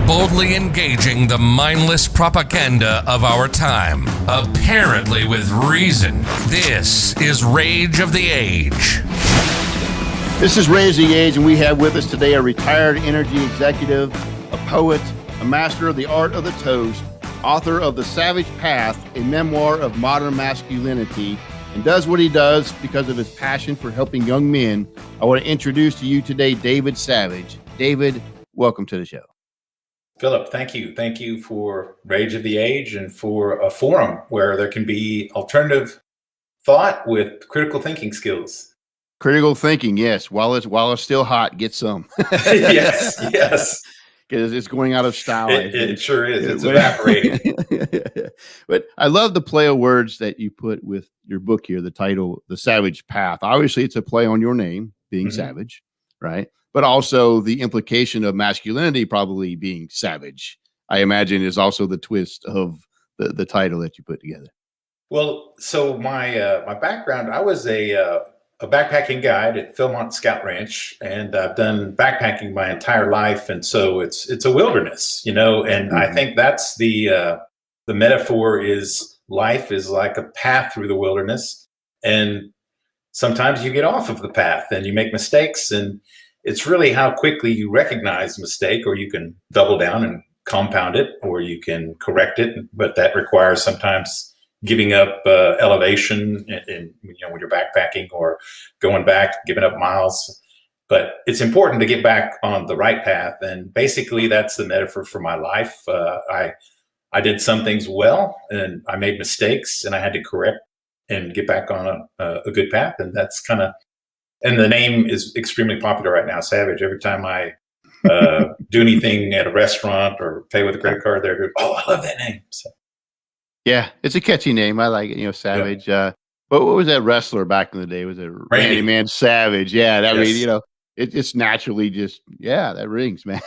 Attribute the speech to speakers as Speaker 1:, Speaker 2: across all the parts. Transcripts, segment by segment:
Speaker 1: boldly engaging the mindless propaganda of our time, apparently with reason. This is Rage of the Age.
Speaker 2: This is Rage of the Age, and we have with us today a retired energy executive, a poet, a master of the art of the toast, author of The Savage Path, a memoir of modern masculinity, and does what he does because of his passion for helping young men. I want to introduce to you today David Savage. David, welcome to the show.
Speaker 3: Philip, thank you. Thank you for Rage of the Age and for a forum where there can be alternative thought with critical thinking skills.
Speaker 2: Critical thinking, yes. While it's still hot, get some.
Speaker 3: Yes.
Speaker 2: Because it's going out of style.
Speaker 3: It sure is. It's evaporating.
Speaker 2: But I love the play of words that you put with your book here, the title, The Savage Path. Obviously, it's a play on your name, being savage, right? But also the implication of masculinity probably being savage, I imagine, is also the twist of the title that you put together.
Speaker 3: Well, so my background, I was a backpacking guide at Philmont Scout Ranch, and I've done backpacking my entire life, and so it's a wilderness, and I think that's the metaphor is life is like a path through the wilderness, and sometimes you get off of the path and you make mistakes, and it's really how quickly you recognize a mistake, or you can double down and compound it, or you can correct it, but that requires sometimes giving up elevation when you're backpacking, or going back, giving up miles. But it's important to get back on the right path. And basically that's the metaphor for my life. I did some things well, and I made mistakes, and I had to correct and get back on a good path. And that's and the name is extremely popular right now, Savage. Every time I do anything at a restaurant or pay with a credit card, they're good. Oh, I love that name. So.
Speaker 2: Yeah, it's a catchy name. I like it, Savage. Yeah. What was that wrestler back in the day? Was it Randy Man Savage? Yeah, that yes. It's naturally just, that rings, man.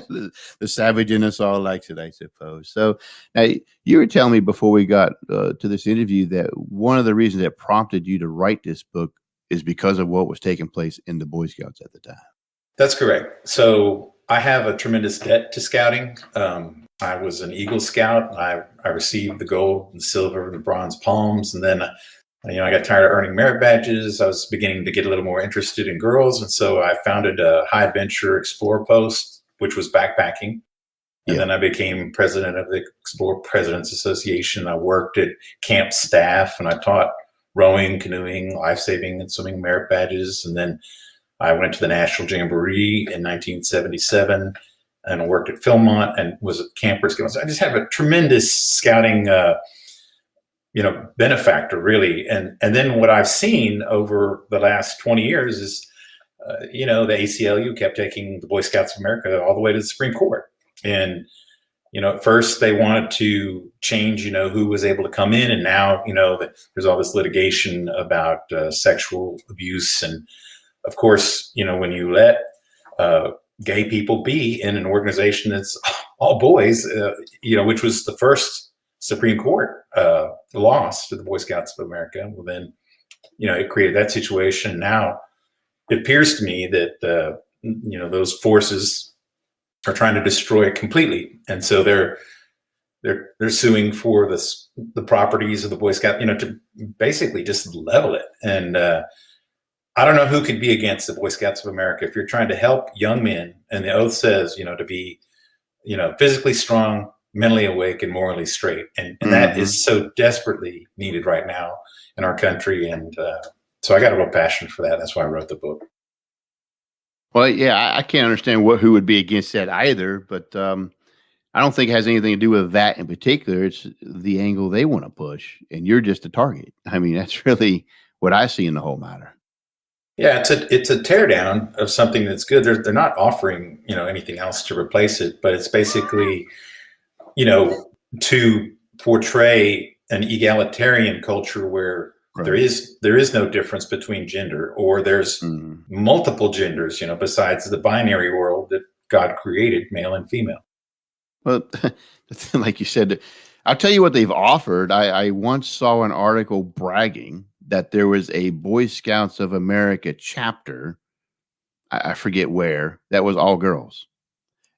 Speaker 2: The savage in us all likes it, I suppose. So now you were telling me before we got to this interview that one of the reasons that prompted you to write this book is because of what was taking place in the Boy Scouts at the time.
Speaker 3: That's correct. So I have a tremendous debt to scouting. I was an Eagle Scout. I received the gold, the silver, the bronze palms. And then, I got tired of earning merit badges. I was beginning to get a little more interested in girls. And so I founded a high adventure Explore Post, which was backpacking. And then I became president of the Explore Presidents Association. I worked at camp staff, and I taught rowing, canoeing, life-saving, and swimming merit badges. And then I went to the National Jamboree in 1977. And worked at Philmont and was a camper scout. So I just have a tremendous scouting, benefactor, really. And then what I've seen over the last 20 years is, the ACLU kept taking the Boy Scouts of America all the way to the Supreme Court. And, at first they wanted to change, who was able to come in. And now, there's all this litigation about sexual abuse. And of course, when you let gay people be in an organization that's all boys, which was the first Supreme Court loss to the Boy Scouts of America. Well, then, it created that situation. Now it appears to me that, those forces are trying to destroy it completely. And so they're suing for the properties of the Boy Scout, to basically just level it. And, I don't know who could be against the Boy Scouts of America. If you're trying to help young men, and the oath says, to be, physically strong, mentally awake, and morally straight. And that is so desperately needed right now in our country. And so I got a real passion for that. That's why I wrote the book.
Speaker 2: Well, yeah, I can't understand who would be against that either, but I don't think it has anything to do with that in particular. It's the angle they want to push, and you're just a target. I mean, that's really what I see in the whole matter.
Speaker 3: Yeah, it's a teardown of something that's good. They're not offering, anything else to replace it, but it's basically, to portray an egalitarian culture where there is no difference between gender, or there's multiple genders, besides the binary world that God created, male and female.
Speaker 2: Well, like you said, I'll tell you what they've offered. I once saw an article bragging that there was a Boy Scouts of America chapter, I forget where, that was all girls.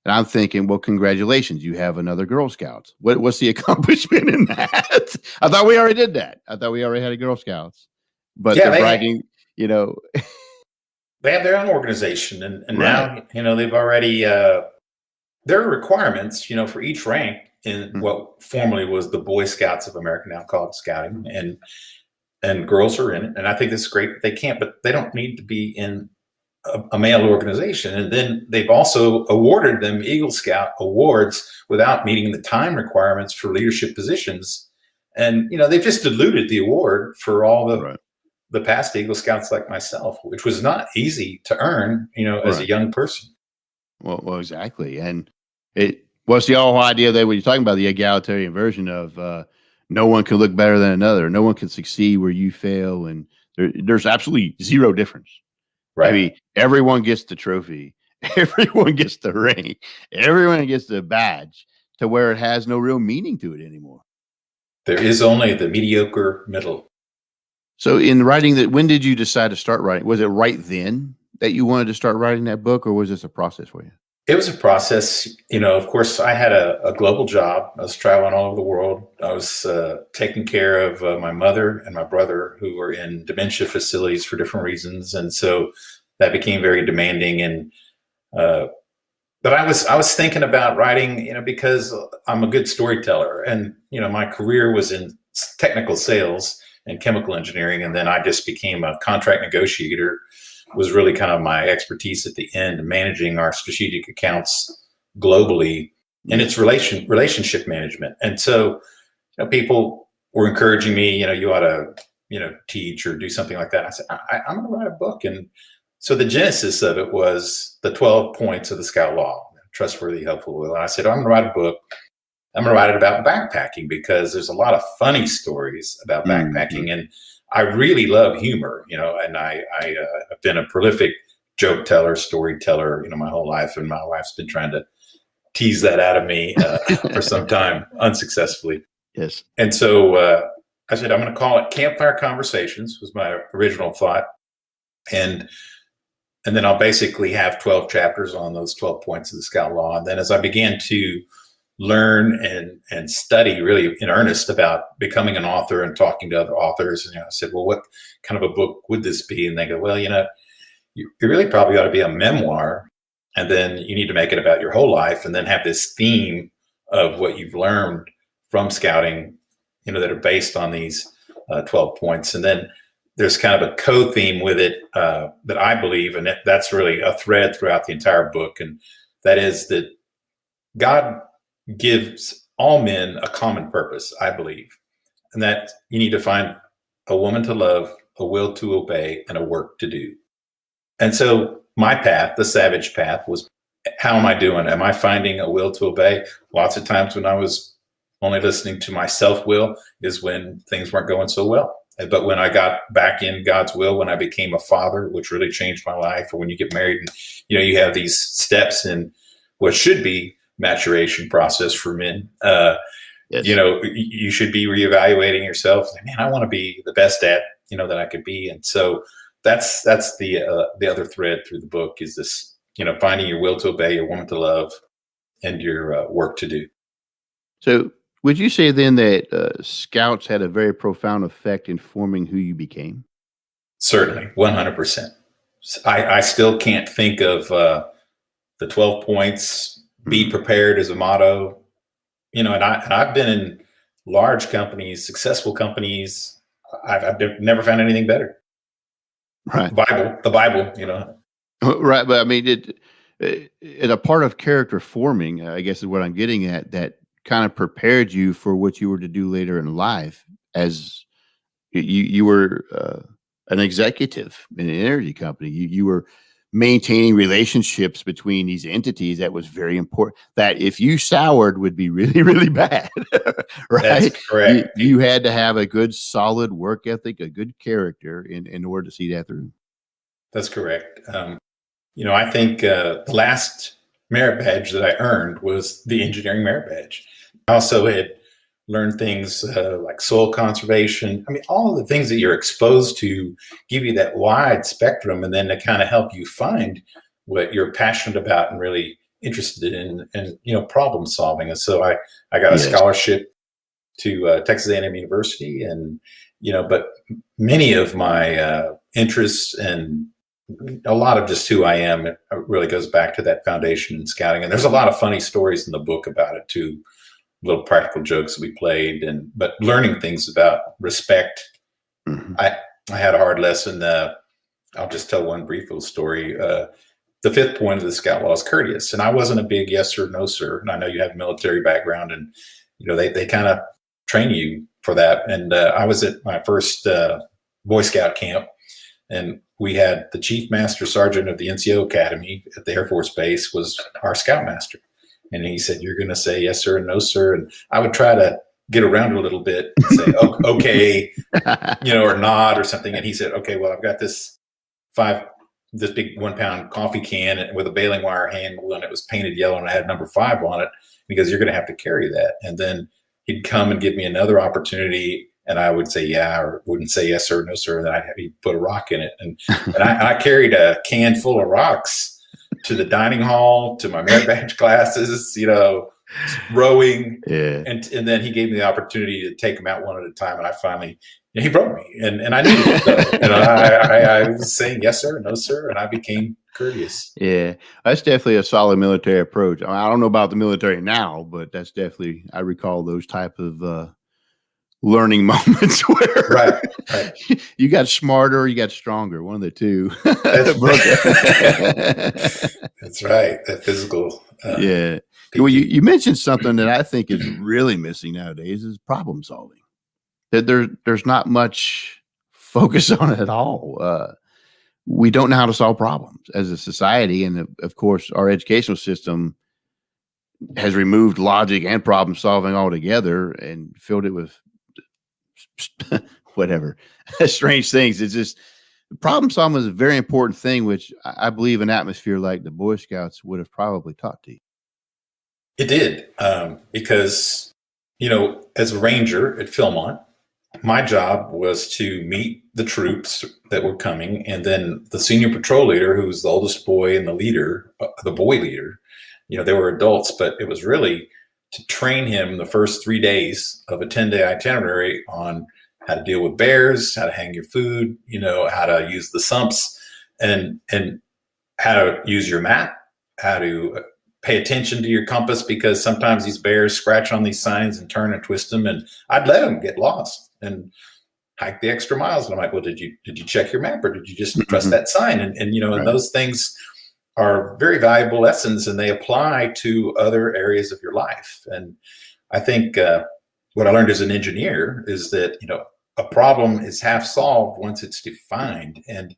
Speaker 2: And I'm thinking, well, congratulations, you have another Girl Scouts. What's the accomplishment in that? I thought we already did that. I thought we already had a Girl Scouts, but
Speaker 3: Yeah,
Speaker 2: they're bragging, you know.
Speaker 3: they have their own organization, and
Speaker 2: Right.
Speaker 3: now they've already there are requirements, for each rank in what formerly was the Boy Scouts of America, now called Scouting, and girls are in it, and I think that's great. But they don't need to be in a male organization. And then they've also awarded them Eagle Scout awards without meeting the time requirements for leadership positions. And, they've just diluted the award for all the past Eagle Scouts like myself, which was not easy to earn, as a young person.
Speaker 2: Well, exactly. And what's the whole idea that when you're talking about the egalitarian version of no one can look better than another, no one can succeed where you fail, and there's absolutely zero difference.
Speaker 3: Right.
Speaker 2: I mean, everyone gets the trophy, everyone gets the ring, everyone gets the badge, to where it has no real meaning to it anymore.
Speaker 3: There is only the mediocre middle.
Speaker 2: So in writing that, when did you decide to start writing? Was it right then that you wanted to start writing that book, or was this a process for you?
Speaker 3: It was a process. Of course, I had a global job. I was traveling all over the world. I was taking care of my mother and my brother, who were in dementia facilities for different reasons. And so that became very demanding. And but I was thinking about writing, because I'm a good storyteller. And, my career was in technical sales and chemical engineering. And then I just became a contract negotiator. Was really kind of my expertise at the end, managing our strategic accounts globally, and it's relationship management. And so, people were encouraging me, you ought to, teach or do something like that. I said, I'm going to write a book. And so the genesis of it was the 12 points of the Scout Law: trustworthy, helpful, will. And I said, I'm going to write a book. I'm going to write it about backpacking, because there's a lot of funny stories about backpacking. And I really love humor, and I have been a prolific joke teller, storyteller, my whole life. And my wife's been trying to tease that out of me for some time, unsuccessfully.
Speaker 2: Yes.
Speaker 3: And so I said, I'm going to call it Campfire Conversations, was my original thought. And then I'll basically have 12 chapters on those 12 points of the Scout Law. And then as I began to learn and study really in earnest about becoming an author and talking to other authors, and I said, well, what kind of a book would this be? And they go, well, you really probably ought to be a memoir, and then you need to make it about your whole life, and then have this theme of what you've learned from scouting, that are based on these 12 points. And then there's kind of a co-theme with it that I believe, and that's really a thread throughout the entire book, and that is that God gives all men a common purpose, I believe, and that you need to find a woman to love, a will to obey, and a work to do. And so my path, the savage path, was, how am I doing? Am I finding a will to obey? Lots of times when I was only listening to my self-will is when things weren't going so well. But when I got back in God's will, when I became a father, which really changed my life, or when you get married and, you have these steps in what should be maturation process for men. Yes. You should be reevaluating yourself. Man, I want to be the best at, that I could be. And so that's the other thread through the book is this, finding your will to obey, your woman to love, and your work to do.
Speaker 2: So would you say then that Scouts had a very profound effect in forming who you became?
Speaker 3: Certainly, 100%. I still can't think of the 12 points. Be prepared as a motto, and I've been in large companies, successful companies. I've never found anything better.
Speaker 2: Right.
Speaker 3: The Bible,
Speaker 2: Right. But I mean, it a part of character forming, I guess is what I'm getting at, that kind of prepared you for what you were to do later in life, as you were an executive in an energy company. You were maintaining relationships between these entities. That was very important. That if you soured would be really, really bad, right?
Speaker 3: That's correct.
Speaker 2: You had to have a good, solid work ethic, a good character in order to see that through.
Speaker 3: That's correct. I think the last merit badge that I earned was the engineering merit badge. I also had learned things like soil conservation. I mean, all of the things that you're exposed to give you that wide spectrum, and then to kind of help you find what you're passionate about and really interested in problem solving. And so I got a scholarship to Texas A&M University, and but many of my interests and a lot of just who I am, it really goes back to that foundation in scouting. And there's a lot of funny stories in the book about it too, little practical jokes we played, but learning things about respect. Mm-hmm. I had a hard lesson. I'll just tell one brief little story. The fifth point of the scout law is courteous, and I wasn't a big yes sir, no sir. And I know you have a military background, and they kind of train you for that. And I was at my first Boy Scout camp, and we had the chief master sergeant of the NCO Academy at the Air Force Base was our scoutmaster. And he said, "You're going to say yes, sir, and no, sir." And I would try to get around it a little bit and say, okay, or nod or something. And he said, "Okay, well, I've got this big 1 pound coffee can with a baling wire handle, and it was painted yellow, and I had number 5 on it, because you're going to have to carry that." And then he'd come and give me another opportunity, and I would say yeah, or wouldn't say yes sir, no sir, and then he'd put a rock in it, and I carried a can full of rocks to the dining hall, to my merit badge classes, rowing, and then he gave me the opportunity to take them out one at a time, and I finally, he broke me, and I needed it, and I was saying yes sir, no sir, and I became courteous.
Speaker 2: Yeah, that's definitely a solid military approach. I don't know about the military now, but that's definitely, I recall those type of learning moments where
Speaker 3: right.
Speaker 2: You got smarter, or you got stronger, one of the two.
Speaker 3: That's right. That physical.
Speaker 2: Yeah. Well, you mentioned something that I think is really missing nowadays is problem solving. That there's not much focus on it at all. We don't know how to solve problems as a society, and of course, our educational system has removed logic and problem solving altogether and filled it with whatever strange things. It's just problem solving is a very important thing, which I believe an atmosphere like the Boy Scouts would have probably taught to you.
Speaker 3: It did, because as a ranger at Philmont, my job was to meet the troops that were coming, and then the senior patrol leader, who was the oldest boy and the leader, the boy leader, they were adults, but it was really to train him the first 3 days of a 10-day itinerary on how to deal with bears, how to hang your food, how to use the sumps, and how to use your map, how to pay attention to your compass, because sometimes these bears scratch on these signs and turn and twist them, and I'd let them get lost and hike the extra miles. And I'm like, well, did you check your map, or did you just trust that sign? And right. And those things are very valuable lessons, and they apply to other areas of your life. And I think what I learned as an engineer is that, a problem is half solved once it's defined, and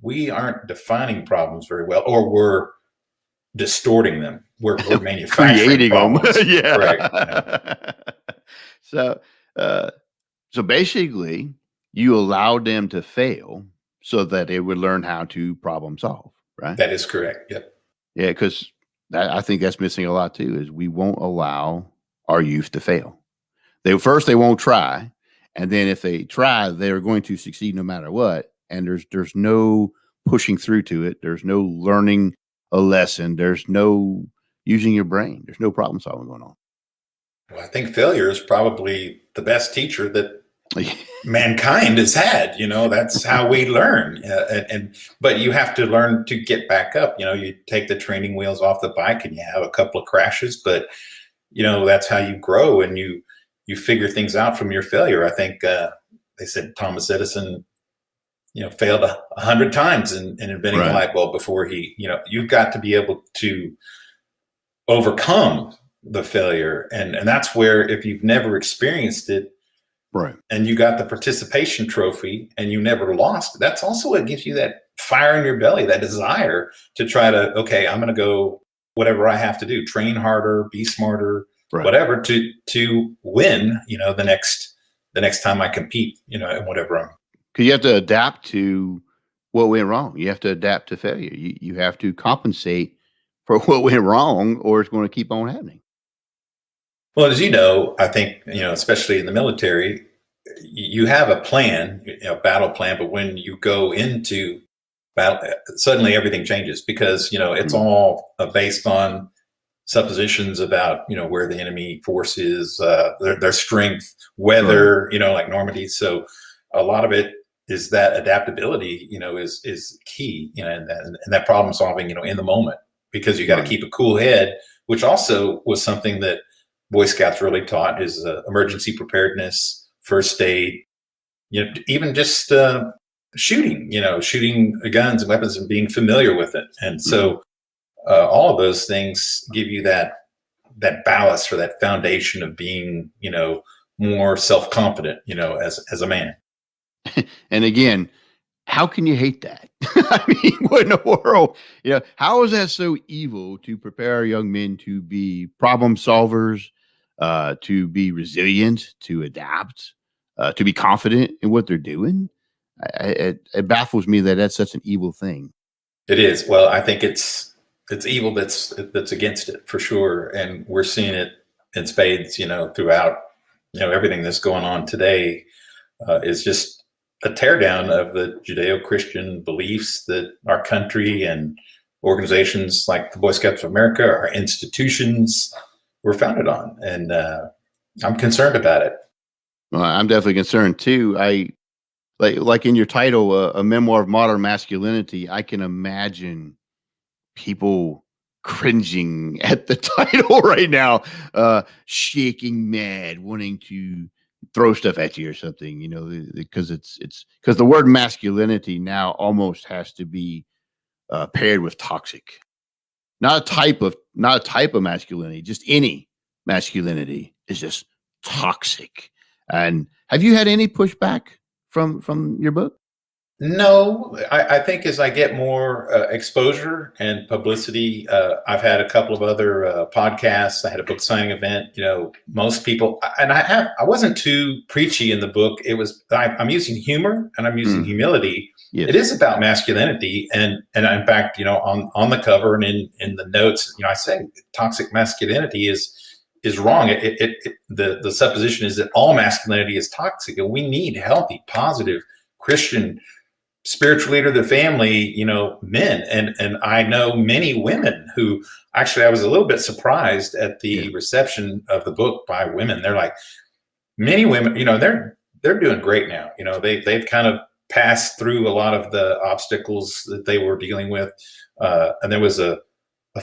Speaker 3: we aren't defining problems very well, or we're distorting them. We're manufacturing
Speaker 2: creating
Speaker 3: problems.
Speaker 2: them. Yeah.
Speaker 3: Correct.
Speaker 2: So basically you allowed them to fail so that they would learn how to problem solve, right?
Speaker 3: That is correct. Yep.
Speaker 2: Yeah. Because I think that's missing a lot too, is we won't allow our youth to fail. They won't try. And then if they try, they're going to succeed no matter what. And there's no pushing through to it. There's no learning a lesson. There's no using your brain. There's no problem solving going on.
Speaker 3: Well, I think failure is probably the best teacher that mankind has had. That's how we learn. But you have to learn to get back up. You take the training wheels off the bike and you have a couple of crashes, but that's how you grow, and you figure things out from your failure. I think they said Thomas Edison, failed 100 times in inventing the light bulb before you've got to be able to overcome the failure. And that's where, if you've never experienced it,
Speaker 2: right,
Speaker 3: and you got the participation trophy and you never lost, that's also what gives you that fire in your belly, that desire to try to, okay, I'm going to go whatever I have to do, train harder, be smarter, whatever, to win, the next time I compete, in whatever I'm.
Speaker 2: Because you have to adapt to what went wrong. You have to adapt to failure. You have to compensate for what went wrong, or it's going to keep on happening.
Speaker 3: Well, as you know, I think, especially in the military, you have a plan, battle plan, but when you go into battle, suddenly everything changes, because, it's all based on suppositions about, where the enemy force is, their strength, weather, like Normandy. So a lot of it is that adaptability, is key, and that problem solving, in the moment, because you got to keep a cool head, which also was something that Boy Scouts really taught, is emergency preparedness, first aid, even just shooting guns and weapons and being familiar with it. And so all of those things give you that ballast, or that foundation of being, more self-confident, as a man.
Speaker 2: And again, how can you hate that? I mean, what in the world? How is that so evil to prepare young men to be problem solvers, to be resilient, to adapt, to be confident in what they're doing? It baffles me that that's such an evil thing.
Speaker 3: It is. Well, I think it's evil that's against it, for sure, and we're seeing it in spades. Throughout, everything that's going on today is just a teardown of the Judeo-Christian beliefs that our country and organizations like the Boy Scouts of America, our institutions, were founded on, and I'm concerned about it.
Speaker 2: Well, I'm definitely concerned too. I like in your title, a memoir of modern masculinity. I can imagine people cringing at the title right now, shaking mad, wanting to throw stuff at you or something, because it's because the word masculinity now almost has to be paired with toxic. Not a type of masculinity, just any masculinity is just toxic. And have you had any pushback from your book?
Speaker 3: No, I think as I get more exposure and publicity, I've had a couple of other podcasts. I had a book signing event. Most people, and I wasn't too preachy in the book. It was, I'm using humor and I'm using humility. Yes. It is about masculinity, and in fact, on the cover and in the notes, I say toxic masculinity is wrong. The supposition is that all masculinity is toxic, and we need healthy, positive, Christian, spiritual leader of the family, men. And I know many women who, actually, I was a little bit surprised at the reception of the book by women. They're like, many women, they're doing great now. They've kind of passed through a lot of the obstacles that they were dealing with. And there was a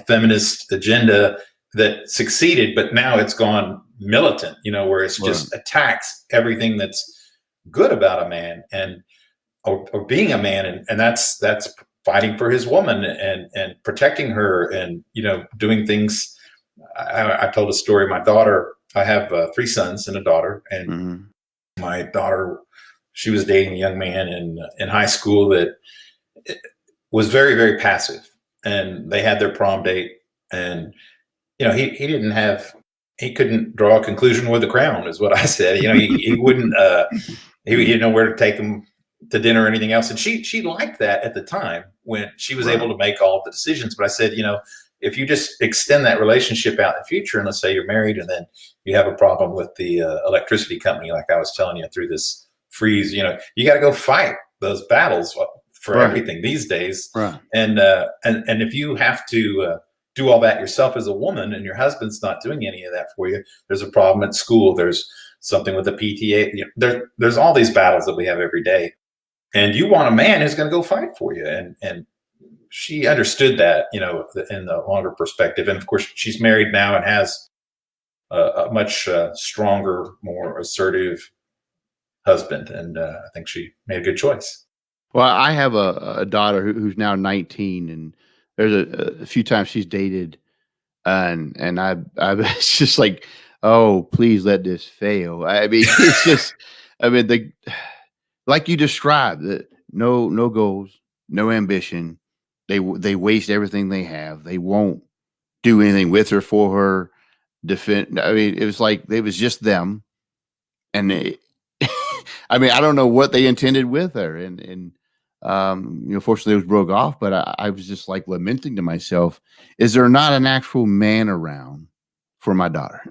Speaker 3: feminist agenda that succeeded, but now it's gone militant, where it's just attacks everything that's good about a man and or being a man, and that's fighting for his woman and protecting her, and doing things. I told a story. My daughter, I have 3 sons and a daughter, and my daughter, she was dating a young man in high school that was very, very passive, and they had their prom date, and he couldn't draw a conclusion with a crown, is what I said. He wouldn't he didn't know where to take him to dinner or anything else. And she liked that at the time when she was able to make all the decisions. But I said, if you just extend that relationship out in the future, and let's say you're married and then you have a problem with the electricity company, like I was telling you, through this freeze, you got to go fight those battles for everything these days. Right. And if you have to do all that yourself as a woman, and your husband's not doing any of that for you, there's a problem at school, there's something with the PTA, there's all these battles that we have every day. And you want a man who's going to go fight for you. And she understood that, in the longer perspective. And of course, she's married now and has a much stronger, more assertive husband. And I think she made a good choice.
Speaker 2: Well, I have a daughter who's now 19, and there's a few times she's dated, and I it's just like, oh, please let this fail. I mean, it's just, like you described, that no goals, no ambition. They waste everything they have. They won't do anything with her, for her. Defend. I mean, it was like it was just them, and I don't know what they intended with her, and fortunately it was broke off. But I was just like lamenting to myself: is there not an actual man around for my daughter?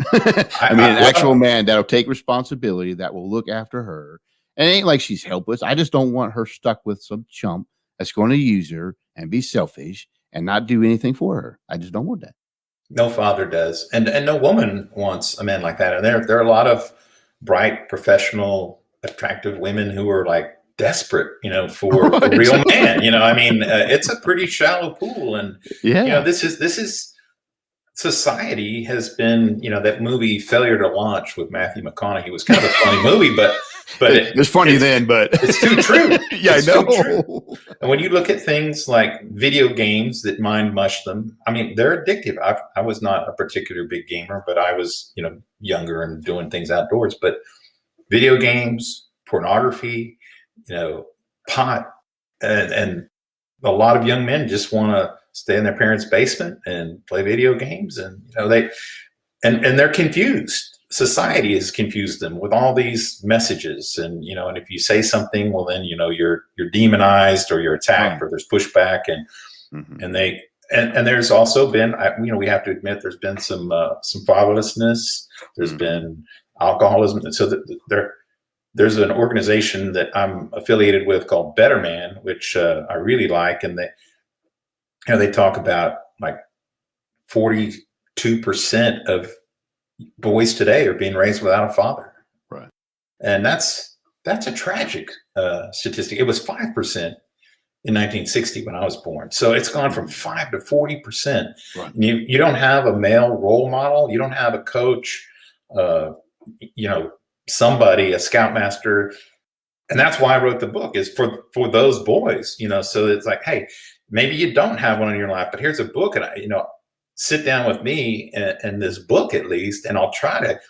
Speaker 2: An actual man that'll take responsibility, that will look after her. And it ain't like she's helpless. I just don't want her stuck with some chump that's going to use her and be selfish and not do anything for her. I just don't want that.
Speaker 3: No father does, and no woman wants a man like that. And there are a lot of bright, professional, attractive women who are like desperate, for
Speaker 2: Right.
Speaker 3: real man. I mean, it's a pretty shallow pool, and
Speaker 2: Yeah.
Speaker 3: this is society has been, that movie Failure to Launch with Matthew McConaughey was kind of a funny movie, but
Speaker 2: It's funny then, but
Speaker 3: it's too true.
Speaker 2: Yeah,
Speaker 3: It's
Speaker 2: I know.
Speaker 3: too true. And when you look at things like video games that mind mush them, I mean, they're addictive. I was not a particular big gamer, but I was, younger and doing things outdoors. But video games, pornography, pot, and a lot of young men just want to stay in their parents' basement and play video games, and and they're confused. Society has confused them with all these messages, and and if you say something, well, then you're demonized, or you're attacked, or there's pushback, and and there's also been, we have to admit, there's been some fatherlessness, there's been alcoholism, and so there's an organization that I'm affiliated with called Better Man, which I really like, and they talk about like 42% of boys today are being raised without a father.
Speaker 2: Right.
Speaker 3: And that's a tragic statistic. It was 5% in 1960 when I was born. So it's gone from 5 to 40%.
Speaker 2: Right.
Speaker 3: And you don't have a male role model. You don't have a coach, somebody, a scoutmaster. And that's why I wrote the book, is for those boys, so it's like, hey, maybe you don't have one in your life, but here's a book, and sit down with me and this book at least, and I'll try to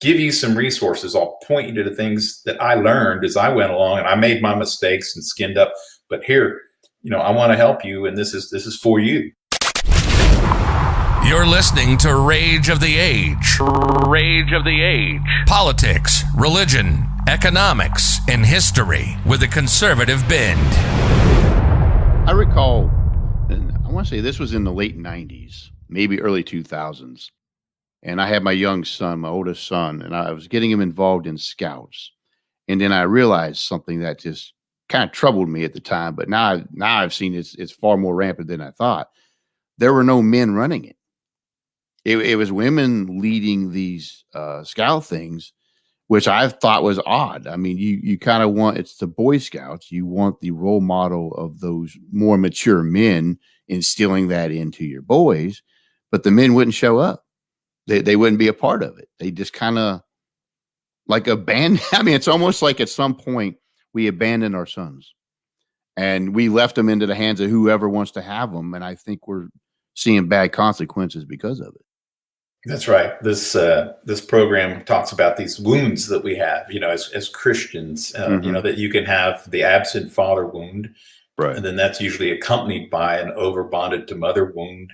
Speaker 3: give you some resources. I'll point you to the things that I learned as I went along, and I made my mistakes and skinned up, but here, I want to help you, and this is for you.
Speaker 1: You're listening to Rage of the Age. Rage of the Age. Politics, religion, economics, and history with a conservative bend.
Speaker 2: I recall, I want to say this was in the late 90s, maybe early 2000s. And I had my young son, my oldest son, and I was getting him involved in Scouts. And then I realized something that just kind of troubled me at the time, but now I've seen it's far more rampant than I thought. There were no men running it. It was women leading these Scout things, which I thought was odd. I mean, you kind of want, it's the Boy Scouts. You want the role model of those more mature men instilling that into your boys, but the men wouldn't show up. They wouldn't be a part of it. They just kind of like abandoned. I mean, it's almost like at some point we abandoned our sons and we left them into the hands of whoever wants to have them. And I think we're seeing bad consequences because of it.
Speaker 3: That's right. This program talks about these wounds that we have, as Christians, that you can have the absent father wound,
Speaker 2: right? And
Speaker 3: then that's usually accompanied by an over bonded to mother wound.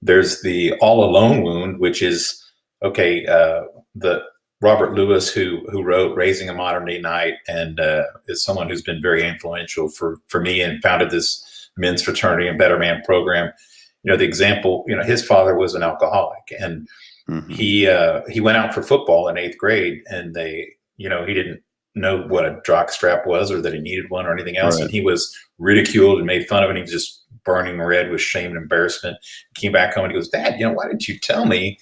Speaker 3: There's the all alone wound, which is the Robert Lewis who wrote Raising a Modern Day Knight, and is someone who's been very influential for me and founded this men's fraternity and Better Man program. The example, his father was an alcoholic, and he went out for football in 8th grade, and he didn't know what a jock strap was or that he needed one or anything else. Right. And he was ridiculed and made fun of, and he was just burning red with shame and embarrassment. He came back home and he goes, "Dad, why didn't you tell me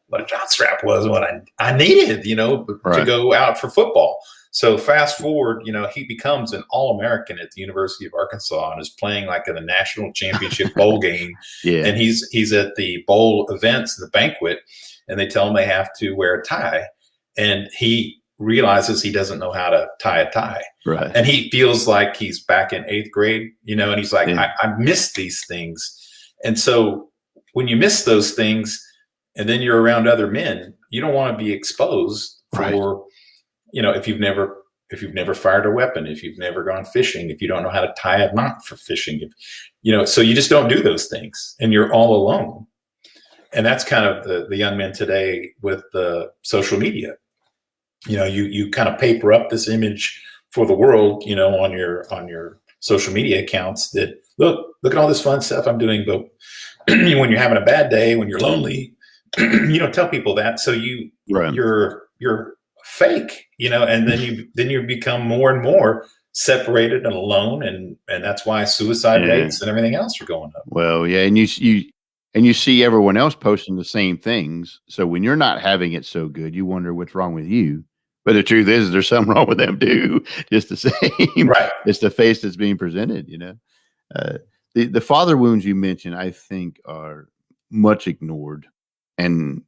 Speaker 3: what a jock strap was, what I needed, to go out for football?" So fast forward, he becomes an All-American at the University of Arkansas and is playing like in the national championship bowl game. Yeah. And he's at the bowl events, the banquet, and they tell him they have to wear a tie. And he realizes he doesn't know how to tie a tie. Right. And he feels like he's back in 8th grade, and he's like, I miss these things. And so when you miss those things and then you're around other men, you don't want to be exposed for, if you've never fired a weapon, if you've never gone fishing, if you don't know how to tie a knot for fishing, so you just don't do those things and you're all alone. And that's kind of the young men today with the social media. You kind of paper up this image for the world, on your social media accounts that look at all this fun stuff I'm doing. But when you're having a bad day, when you're lonely, you don't tell people that. So you're fake, and then you become more and more separated and alone, and that's why suicide rates and everything else are going up.
Speaker 2: Well, yeah, and you And you see everyone else posting the same things. So when you're not having it so good, you wonder what's wrong with you. But the truth is, there's something wrong with them too. Just the same.
Speaker 3: Right.
Speaker 2: It's the face that's being presented. Uh, the father wounds you mentioned, I think, are much ignored, and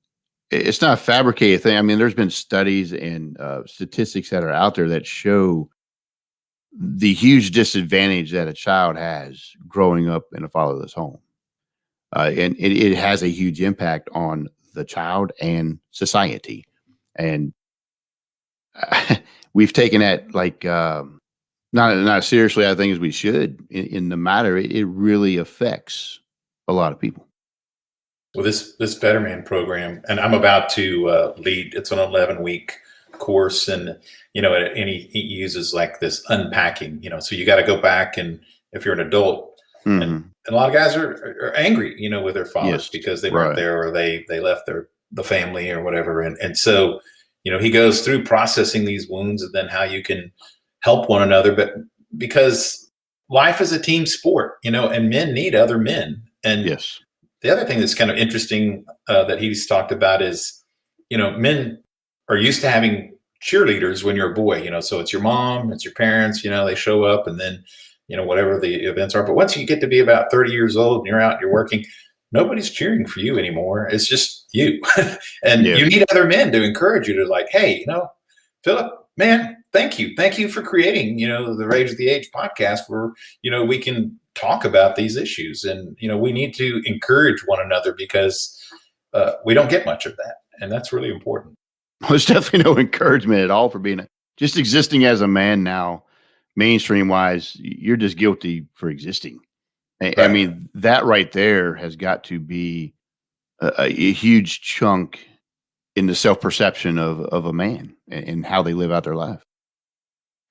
Speaker 2: it's not a fabricated thing. I mean, there's been studies and statistics that are out there that show the huge disadvantage that a child has growing up in a fatherless home. And it has a huge impact on the child and society. And we've taken that like not as seriously, I think, as we should in the matter. It really affects a lot of people.
Speaker 3: Well, this Better Man program, and I'm about to lead. It's an 11-week course, and he uses like this unpacking. So you got to go back, and if you're an adult. And a lot of guys are angry, with their fathers because they weren't there, or they left the family or whatever. And so, he goes through processing these wounds and then how you can help one another. But because life is a team sport, and men need other men. And the other thing that's kind of interesting that he's talked about is, men are used to having cheerleaders when you're a boy, so it's your mom, it's your parents, they show up, and then whatever the events are. But once you get to be about 30 years old and you're out, you're working, nobody's cheering for you anymore. It's just you. And you need other men to encourage you to like, hey, Philip, man, thank you. Thank you for creating, the Rage of the Age podcast where, we can talk about these issues. And, we need to encourage one another because we don't get much of that. And that's really important.
Speaker 2: Well, there's definitely no encouragement at all for just existing as a man now. Mainstream wise, you're just guilty for existing. Right. I mean, that right there has got to be a huge chunk in the self-perception of a man and how they live out their life.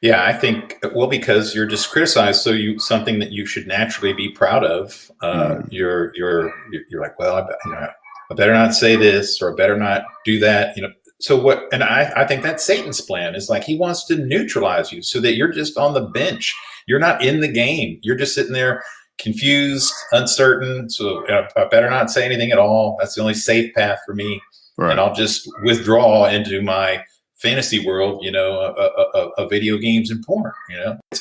Speaker 3: Yeah, I think, because you're just criticized, so something that you should naturally be proud of. You're like, well, I better not say this, or I better not do that. So what? And I think that's Satan's plan. Is like he wants to neutralize you so that you're just on the bench. You're not in the game. You're just sitting there confused, uncertain. So I better not say anything at all. That's the only safe path for me. Right. And I'll just withdraw into my fantasy world, of video games and porn.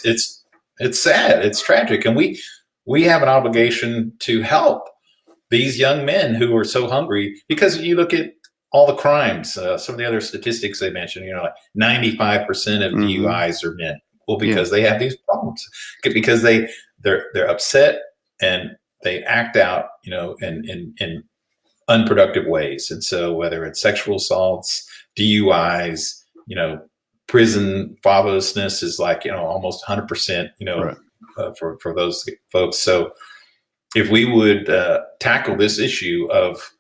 Speaker 3: It's sad. It's tragic. And we have an obligation to help these young men who are so hungry, because you look at all the crimes, some of the other statistics they mentioned, like 95% of DUIs are men. Well, because they have these problems, because they're upset and they act out, in unproductive ways. And so whether it's sexual assaults, DUIs, prison fatherlessness is like, almost 100%, for those folks. So if we would tackle this issue of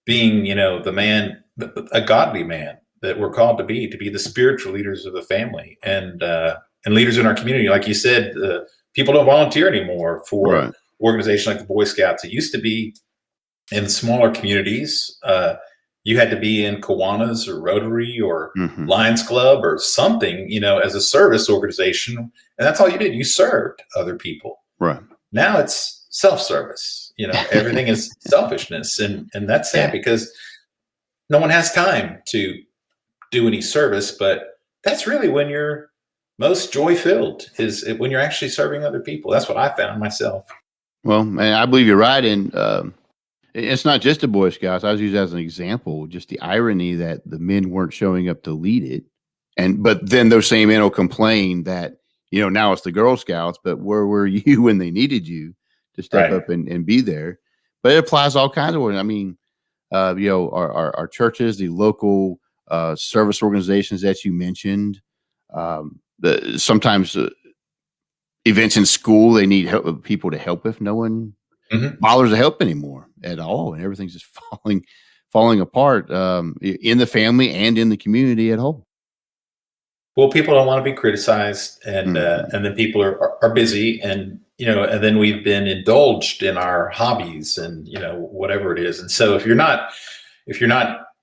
Speaker 3: being, the man, a godly man that we're called to be the spiritual leaders of the family and leaders in our community. Like you said, people don't volunteer anymore for organizations like the Boy Scouts. It used to be in smaller communities. You had to be in Kiwanis or Rotary or Lions Club or something, as a service organization. And that's all you did. You served other people. Right. Now it's self-service. Everything is selfishness. And that's sad because no one has time to do any service. But that's really when you're most joy-filled, is when you're actually serving other people. That's what I found myself.
Speaker 2: Well, man, I believe you're right. And it's not just the Boy Scouts. I was used as an example, just the irony that the men weren't showing up to lead it. But then those same men will complain that, now it's the Girl Scouts, but where were you when they needed you to step up and be there? But it applies to all kinds of ways. I mean, our churches, the local service organizations that you mentioned, sometimes events in school, they need people to help if no one bothers to help anymore at all. And everything's just falling apart in the family and in the community at home.
Speaker 3: Well, people don't want to be criticized, and then people are busy, and and then we've been indulged in our hobbies and whatever it is. And so if you're not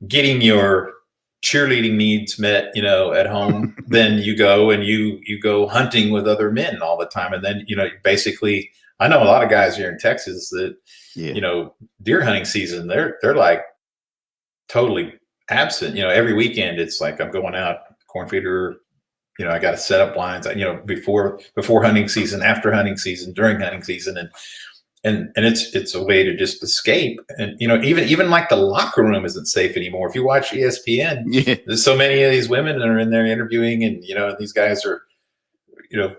Speaker 3: getting your cheerleading needs met, at home, then you go and you go hunting with other men all the time, and then basically, I know a lot of guys here in Texas that deer hunting season, they're like totally absent. Every weekend it's like I'm going out corn feeder. I got to set up blinds. Before hunting season, after hunting season, during hunting season, and it's a way to just escape. And even like the locker room isn't safe anymore. If you watch ESPN, there's so many of these women that are in there interviewing, and these guys are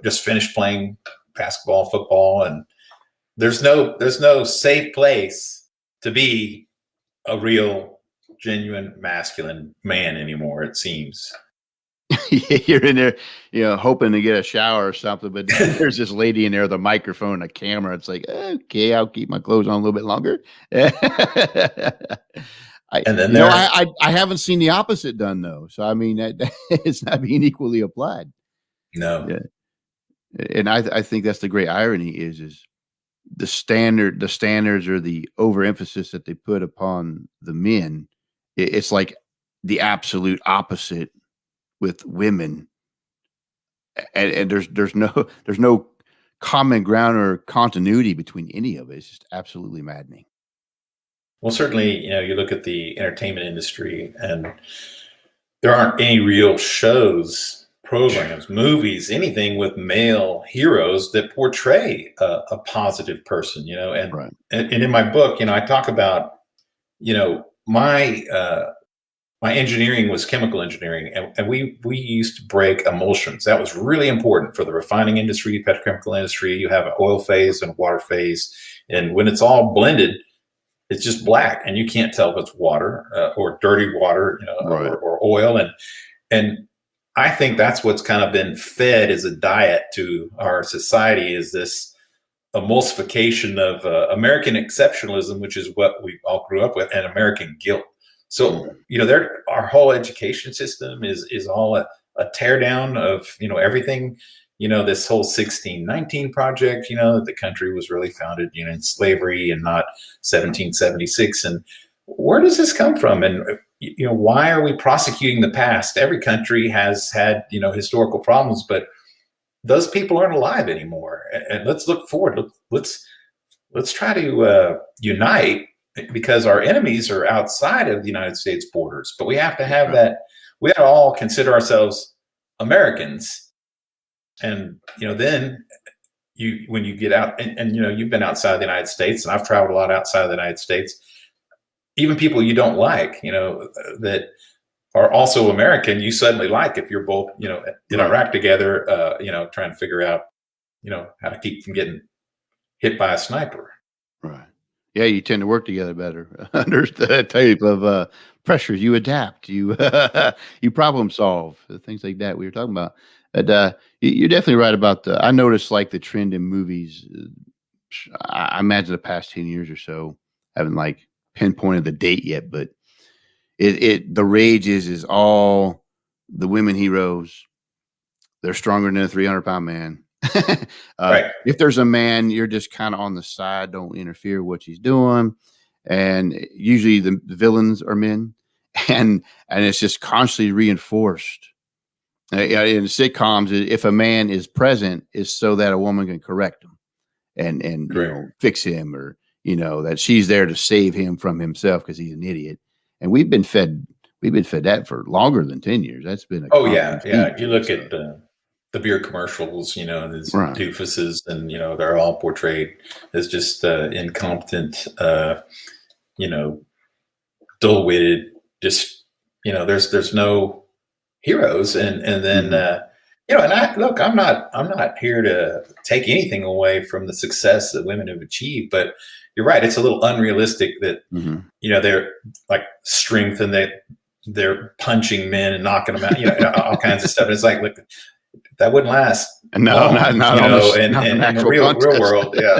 Speaker 3: just finished playing basketball, football, and there's no safe place to be a real, genuine, masculine man anymore, it seems.
Speaker 2: You're in there, hoping to get a shower or something, but there's this lady in there with a microphone and a camera. It's like, okay, I'll keep my clothes on a little bit longer. I haven't seen the opposite done though. So, I mean, it's not being equally applied.
Speaker 3: No.
Speaker 2: Yeah. And I think that's the great irony is the standards or the overemphasis that they put upon the men. It's like the absolute opposite with women, and there's no common ground or continuity between any of it. It's just absolutely maddening.
Speaker 3: Well, certainly, you look at the entertainment industry, and there aren't any real shows, programs, movies, anything with male heroes that portray a positive person. And
Speaker 2: right.
Speaker 3: and in my book, I talk about my engineering was chemical engineering, and we used to break emulsions. That was really important for the refining industry, petrochemical industry. You have an oil phase and water phase, and when it's all blended, it's just black, and you can't tell if it's water or dirty water,
Speaker 2: right.
Speaker 3: or oil. And I think that's what's kind of been fed as a diet to our society, is this emulsification of American exceptionalism, which is what we all grew up with, and American guilt. So, our whole education system is all a teardown of, everything, this whole 1619 project, the country was really founded, in slavery and not 1776. And where does this come from? And, why are we prosecuting the past? Every country has had, historical problems, but those people aren't alive anymore. And let's look forward. Let's try to unite, because our enemies are outside of the United States borders. But we have to have that. We have to all consider ourselves Americans. And, then when you get out and you've been outside the United States, and I've traveled a lot outside of the United States, even people you don't like, that are also American, you suddenly like, if you're both, in Iraq together, trying to figure out, how to keep from getting hit by a sniper.
Speaker 2: Right. Yeah, you tend to work together better under that type of pressures. You adapt, you you problem solve, things like that we were talking about. But you're definitely right about I noticed like the trend in movies. I imagine the past 10 years or so, I haven't like pinpointed the date yet, but the rage is all the women heroes. They're stronger than a 300-pound man.
Speaker 3: Right.
Speaker 2: If there's a man, you're just kind of on the side, don't interfere with what he's doing. And usually the villains are men, and it's just constantly reinforced. In sitcoms, if a man is present, is so that a woman can correct him and fix him, or that she's there to save him from himself because he's an idiot. And we've been fed that for longer than 10 years. That's been
Speaker 3: yeah. You look at the beer commercials, these doofuses, and they're all portrayed as just incompetent, dull-witted. Just there's no heroes, and then I'm not here to take anything away from the success that women have achieved, but you're right, it's a little unrealistic that they're like strength and they're punching men and knocking them out, all kinds of stuff. And it's like, look, that wouldn't last.
Speaker 2: No,
Speaker 3: long, not in the real world. Yeah.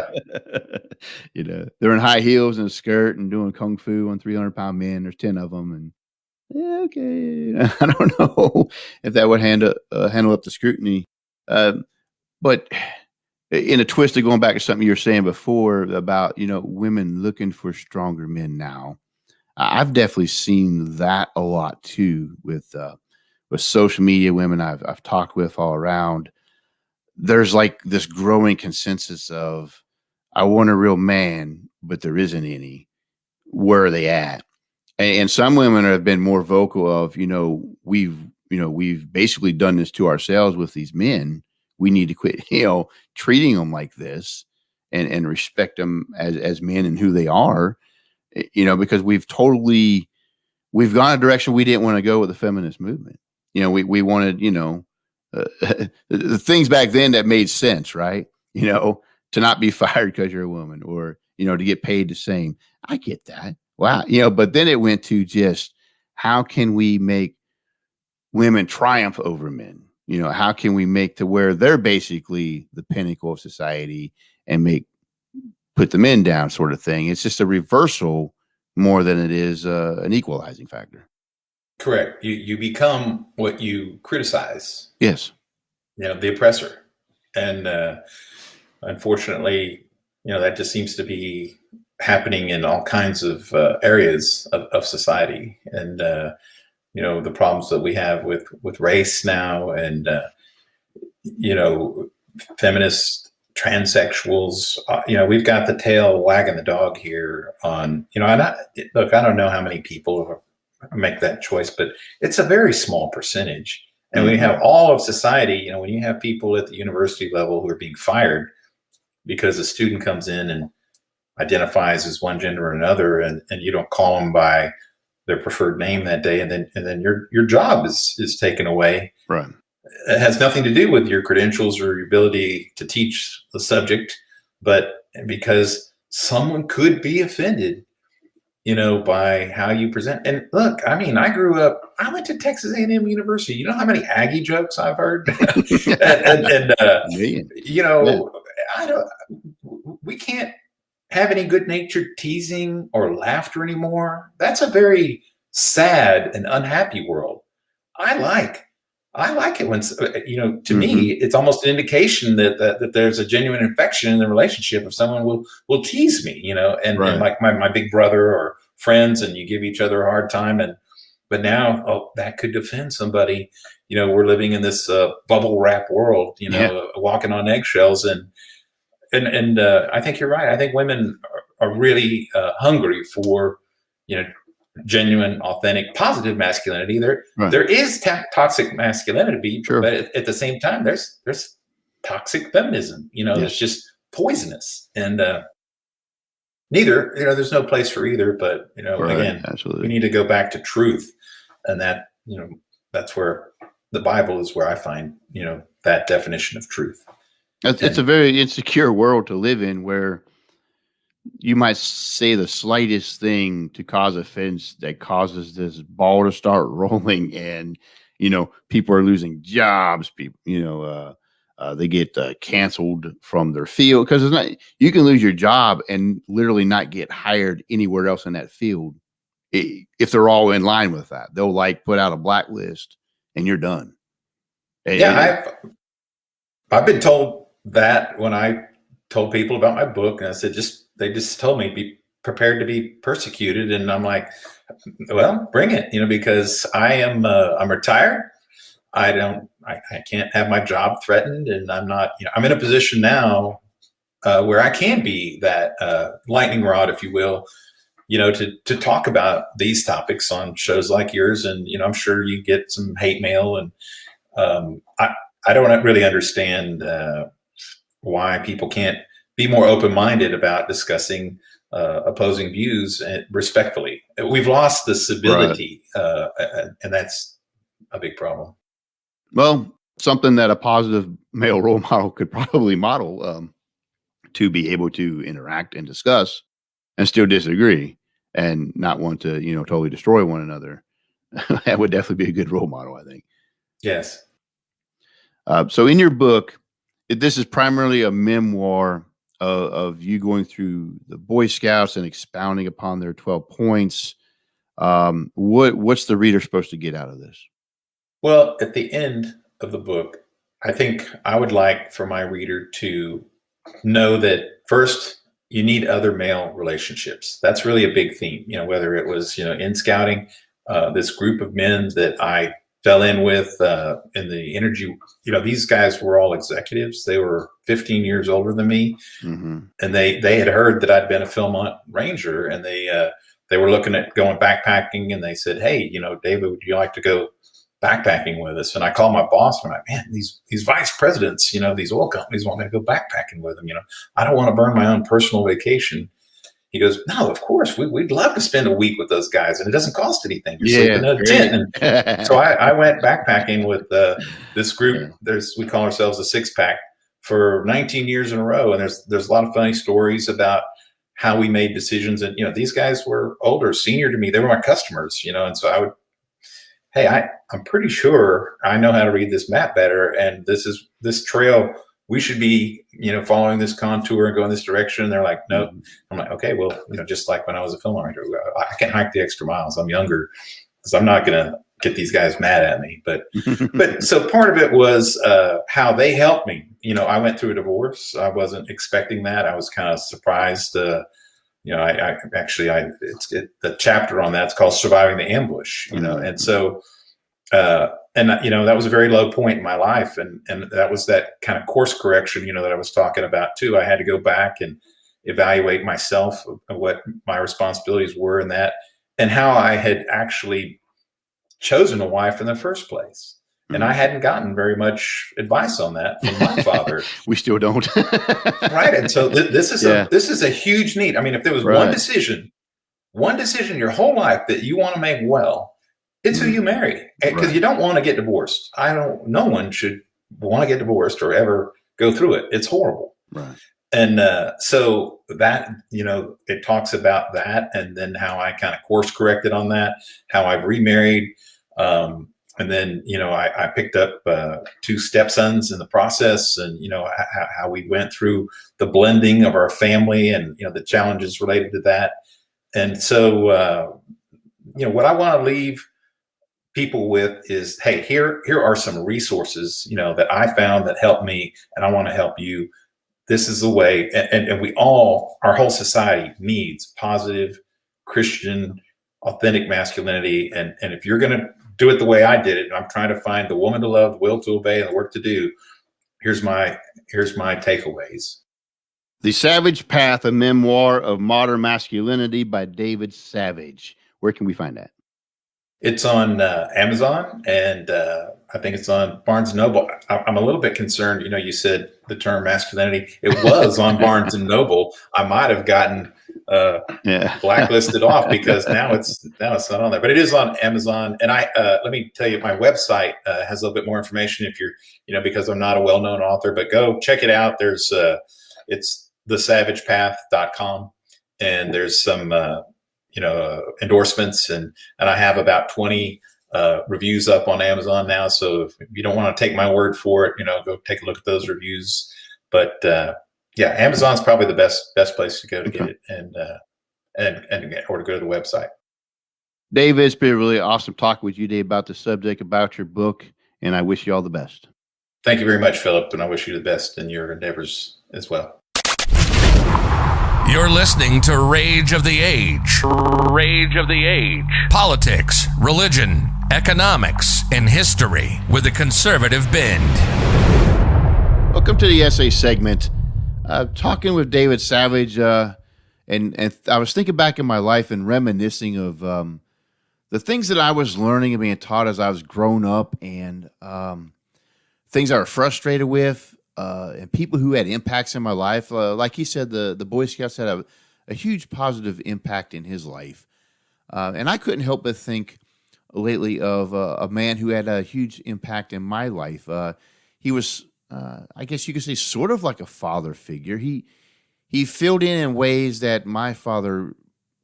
Speaker 2: They're in high heels and a skirt and doing kung fu on 300-pound men. There's 10 of them. And yeah, okay. I don't know if that would handle up the scrutiny. But in a twist of going back to something you were saying before about, women looking for stronger men now, I've definitely seen that a lot too with social media women I've talked with all around. There's like this growing consensus of, I want a real man but there isn't any. Where are they at? And some women have been more vocal of, we've basically done this to ourselves with these men. We need to quit, treating them like this and respect them as men and who they are, because we've gone a direction we didn't want to go with the feminist movement. We wanted, the things back then that made sense, right? To not be fired because you're a woman, or, to get paid the same. I get that. Wow. But then it went to just, how can we make women triumph over men? How can we make to where they're basically the pinnacle of society and put the men down, sort of thing. It's just a reversal more than it is an equalizing factor.
Speaker 3: Correct. You become what you criticize.
Speaker 2: Yes.
Speaker 3: The oppressor. And unfortunately, that just seems to be happening in all kinds of areas of society. And, the problems that we have with race now, and, feminist, transsexuals, we've got the tail wagging the dog here on, look, I don't know how many people make that choice, but it's a very small percentage. And we have all of society, when you have people at the university level who are being fired because a student comes in and identifies as one gender or another, and you don't call them by their preferred name that day, and then your job is taken away.
Speaker 2: Right.
Speaker 3: It has nothing to do with your credentials or your ability to teach the subject, but because someone could be offended, by how you present. And look, I went to Texas A&M University. You know how many Aggie jokes I've heard? We can't have any good-natured teasing or laughter anymore. That's a very sad and unhappy world. I like it when, to me, it's almost an indication that there's a genuine affection in the relationship if someone will tease me, and like my big brother or friends, and you give each other a hard time. But now, that could offend somebody. We're living in this bubble wrap world, walking on eggshells. And I think you're right. I think women are really hungry for, genuine, authentic, positive masculinity. There is toxic masculinity, sure, but at the same time, there's toxic feminism. It's just poisonous, and neither. There's no place for either. But again, absolutely, we need to go back to truth, and that that's where the Bible is where I find that definition of truth.
Speaker 2: It's a very insecure world to live in, where you might say the slightest thing to cause offense that causes this ball to start rolling, and people are losing jobs. People, they get canceled from their field, because it's not. You can lose your job and literally not get hired anywhere else in that field if they're all in line with that. They'll put out a blacklist, and you're done.
Speaker 3: I've been told that when I told people about my book, and I said, they just told me, be prepared to be persecuted. And I'm like, well, bring it, because I'm retired. I can't have my job threatened, and I'm not, I'm in a position now where I can be that lightning rod, if you will, to talk about these topics on shows like yours. And, I'm sure you get some hate mail, and I don't really understand why people can't be more open-minded about discussing opposing views respectfully. We've lost the civility, and that's a big problem.
Speaker 2: Well, something that a positive male role model could probably model, to be able to interact and discuss and still disagree and not want to, totally destroy one another. That would definitely be a good role model, I think.
Speaker 3: Yes.
Speaker 2: So in your book, this is primarily a memoir of you going through the Boy Scouts and expounding upon their 12 points. What's the reader supposed to get out of this?
Speaker 3: Well, at the end of the book, I think I would like for my reader to know that first, you need other male relationships. That's really a big theme, whether it was, in scouting, this group of men that I fell in with in the energy. These guys were all executives. They were 15 years older than me, and they had heard that I'd been a Philmont Ranger, and they were looking at going backpacking, and they said, "Hey, David, would you like to go backpacking with us?" And I called my boss, and I'm like, "Man, these vice presidents, these oil companies want me to go backpacking with them. I don't want to burn my own personal vacation." He goes, "No, of course, we'd love to spend a week with those guys, and it doesn't cost anything. You're sleeping in a tent." And so I went backpacking with this group. We call ourselves a six pack for 19 years in a row, and there's a lot of funny stories about how we made decisions. And these guys were older, senior to me. They were my customers, and so I would, "Hey, I'm pretty sure I know how to read this map better, and this trail, we should be, following this contour and going this direction." And they're like, "No." I'm like, "Okay, well, just like when I was a film writer, I can hike the extra miles. I'm younger, so I'm not going to get these guys mad at me." But so part of it was how they helped me. I went through a divorce. I wasn't expecting that. I was kind of surprised. The chapter on that's called "Surviving the Ambush." And so. That was a very low point in my life. And that was that kind of course correction, that I was talking about too. I had to go back and evaluate myself, what my responsibilities were in that, and how I had actually chosen a wife in the first place. And I hadn't gotten very much advice on that from my father.
Speaker 2: We still don't.
Speaker 3: Right. And so this is a huge need. I mean, if there was one decision your whole life that you want to make well, it's who you marry, because you don't want to get divorced. No one should want to get divorced or ever go through it. It's horrible.
Speaker 2: Right.
Speaker 3: And so that, it talks about that, and then how I kind of course corrected on that, how I've remarried. And then, I picked up 2 stepsons in the process, and, how we went through the blending of our family and, the challenges related to that. And so, what I want to leave people with is, hey, here are some resources, that I found that helped me, and I want to help you. This is the way. And our whole society needs positive, Christian, authentic masculinity. And if you're going to do it the way I did it, and I'm trying to find the woman to love, the will to obey, and the work to do, here's my takeaways.
Speaker 2: The Savage Path, a Memoir of Modern Masculinity by David Savage. Where can we find that?
Speaker 3: It's on Amazon, and I think it's on Barnes & Noble. I'm a little bit concerned. You said the term masculinity. It was on Barnes & Noble. I might have gotten blacklisted off, because now it's not on there. But it is on Amazon. And let me tell you, my website has a little bit more information if you're, because I'm not a well-known author. But go check it out. There's it's thesavagepath.com, and there's some endorsements, and I have about 20 reviews up on Amazon now. So if you don't want to take my word for it, go take a look at those reviews. But Amazon's probably the best place to go to get it, and or to go to the website.
Speaker 2: David, it's been really awesome talking with you today about the subject, about your book, and I wish you all the best.
Speaker 3: Thank you very much, Philip, and I wish you the best in your endeavors as well.
Speaker 1: You're listening to Rage of the Age. Rage of the Age. Politics, religion, economics, and history with a conservative bend.
Speaker 2: Welcome to the essay segment. Talking with David Savage, and I was thinking back in my life and reminiscing of the things that I was learning and being taught as I was growing up, and things I was frustrated with. And people who had impacts in my life. Like he said, the Boy Scouts had a huge positive impact in his life. And I couldn't help but think lately of a man who had a huge impact in my life. He was, I guess you could say, sort of like a father figure. He filled in ways that my father,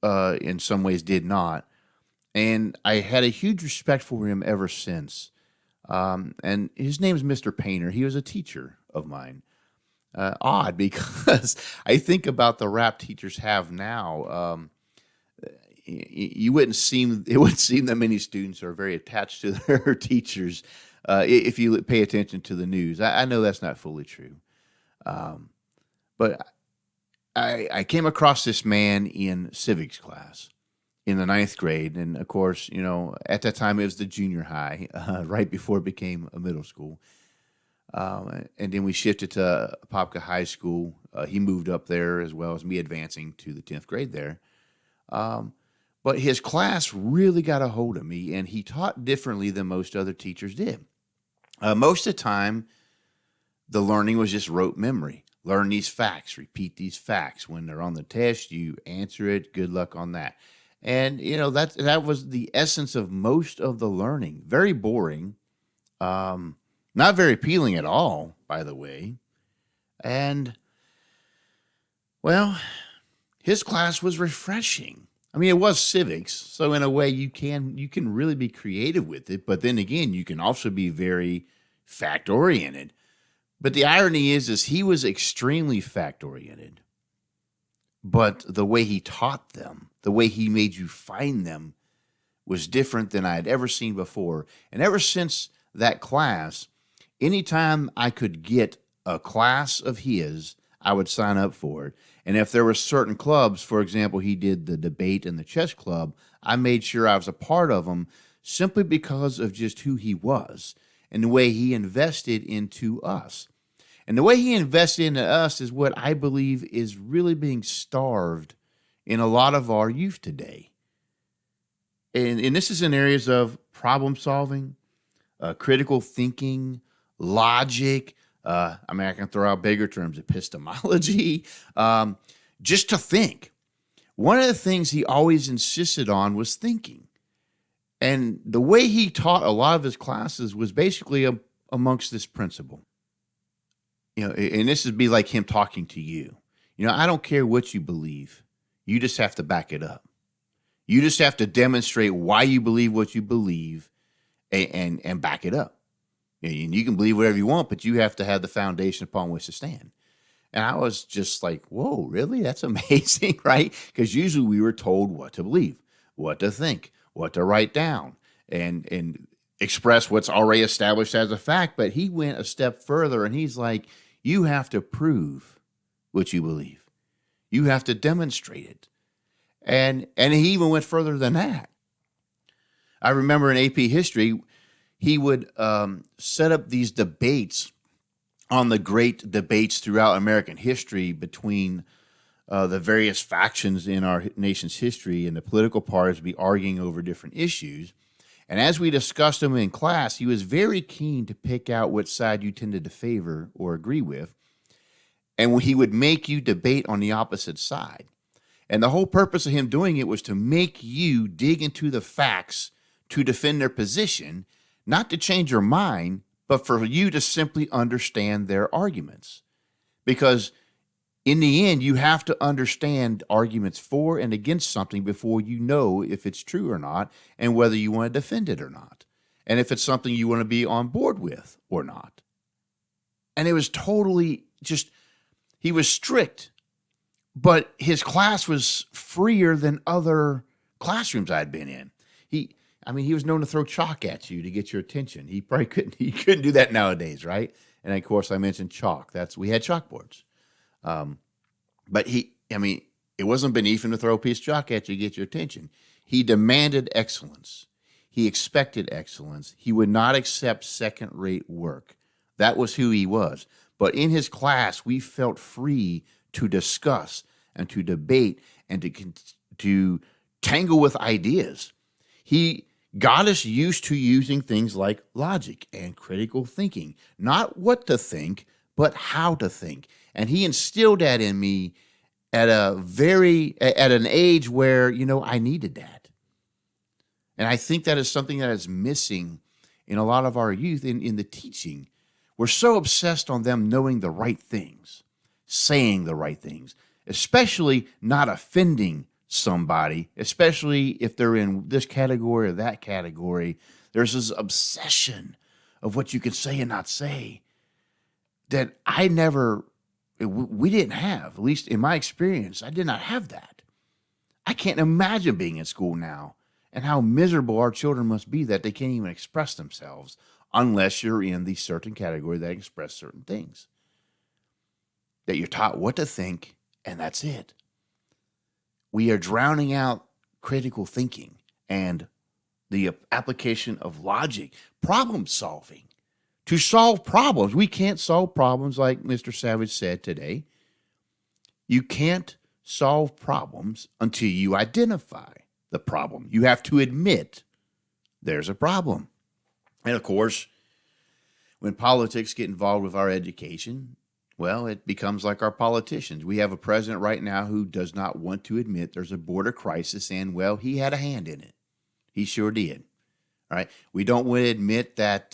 Speaker 2: in some ways, did not. And I had a huge respect for him ever since. And his name is Mr. Painter. He was a teacher of mine. Odd, because I think about the rap teachers have now. It wouldn't seem that many students are very attached to their teachers if you pay attention to the news. I know that's not fully true. But I came across this man in civics class, in the ninth grade. And of course, at that time it was the junior high, right before it became a middle school. And then we shifted to Apopka High School. He moved up there as well as me advancing to the 10th grade there. But his class really got a hold of me, and he taught differently than most other teachers did. Most of the time, the learning was just rote memory. Learn these facts, repeat these facts. When they're on the test, you answer it. Good luck on that. And, that was the essence of most of the learning. Very boring. Not very appealing at all, by the way. And, well, his class was refreshing. I mean, it was civics, so in a way you can really be creative with it, but then again, you can also be very fact-oriented. But the irony is he was extremely fact-oriented, but the way he taught them, the way he made you find them was different than I had ever seen before. And ever since that class, anytime I could get a class of his, I would sign up for it. And if there were certain clubs, for example, he did the debate and the chess club, I made sure I was a part of them simply because of just who he was and the way he invested into us. And the way he invested into us is what I believe is really being starved in a lot of our youth today. And this is in areas of problem solving, critical thinking, logic. I can throw out bigger terms, epistemology, just to think. One of the things he always insisted on was thinking. And the way he taught a lot of his classes was basically amongst this principle. And this would be like him talking to you. I don't care what you believe. You just have to back it up. You just have to demonstrate why you believe what you believe and back it up. And you can believe whatever you want, but you have to have the foundation upon which to stand. And I was just like, whoa, really? That's amazing, right? Because usually we were told what to believe, what to think, what to write down, and express what's already established as a fact. But he went a step further, and he's like, you have to prove what you believe. You have to demonstrate it. And he even went further than that. I remember in AP history, he would set up these debates on the great debates throughout American history between the various factions in our nation's history, and the political parties be arguing over different issues. And as we discussed them in class, he was very keen to pick out which side you tended to favor or agree with. And he would make you debate on the opposite side. And the whole purpose of him doing it was to make you dig into the facts to defend their position, not to change your mind, but for you to simply understand their arguments. Because in the end, you have to understand arguments for and against something before you know if it's true or not, and whether you want to defend it or not, and if it's something you want to be on board with or not. And it was totally just, he was strict, but his class was freer than other classrooms I'd been in. He was known to throw chalk at you to get your attention. He couldn't do that nowadays, right? And of course, I mentioned chalk. We had chalkboards. But it wasn't beneath him to throw a piece of chalk at you to get your attention. He demanded excellence. He expected excellence. He would not accept second-rate work. That was who he was. But in his class, we felt free to discuss and to debate and to tangle with ideas. He got us used to using things like logic and critical thinking, not what to think, but how to think. And he instilled that in me at an age where, I needed that. And I think that is something that is missing in a lot of our youth in the teaching. We're so obsessed on them knowing the right things, saying the right things, especially not offending somebody, especially if they're in this category or that category. There's this obsession of what you can say and not say that we didn't have, at least in my experience. I did not have that. I can't imagine being in school now and how miserable our children must be that they can't even express themselves unless you're in the certain category that express certain things. That you're taught what to think, and that's it. We are drowning out critical thinking and the application of logic, problem solving. To solve problems, we can't solve problems like Mr. Savage said today. You can't solve problems until you identify the problem. You have to admit there's a problem. And of course, when politics get involved with our education, well, it becomes like our politicians. We have a president right now who does not want to admit there's a border crisis, and, well, he had a hand in it. He sure did. All right. We don't want to admit that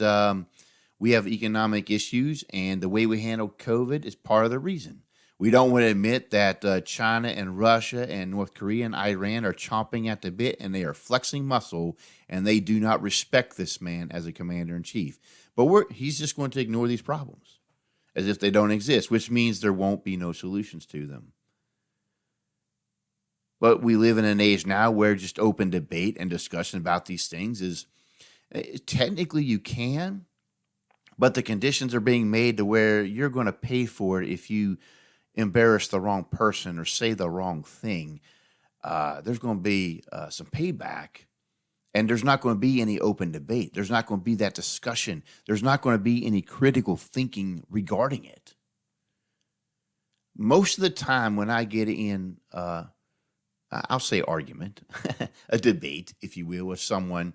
Speaker 2: we have economic issues, and the way we handle COVID is part of the reason. We don't want to admit that China and Russia and North Korea and Iran are chomping at the bit, and they are flexing muscle, and they do not respect this man as a commander-in-chief. But he's just going to ignore these problems as if they don't exist, which means there won't be no solutions to them. But we live in an age now where just open debate and discussion about these things is technically you can, but the conditions are being made to where you're going to pay for it if you embarrass the wrong person or say the wrong thing. There's going to be some payback, and there's not going to be any open debate. There's not going to be that discussion. There's not going to be any critical thinking regarding it. Most of the time when I get in, I'll say argument, a debate, if you will, with someone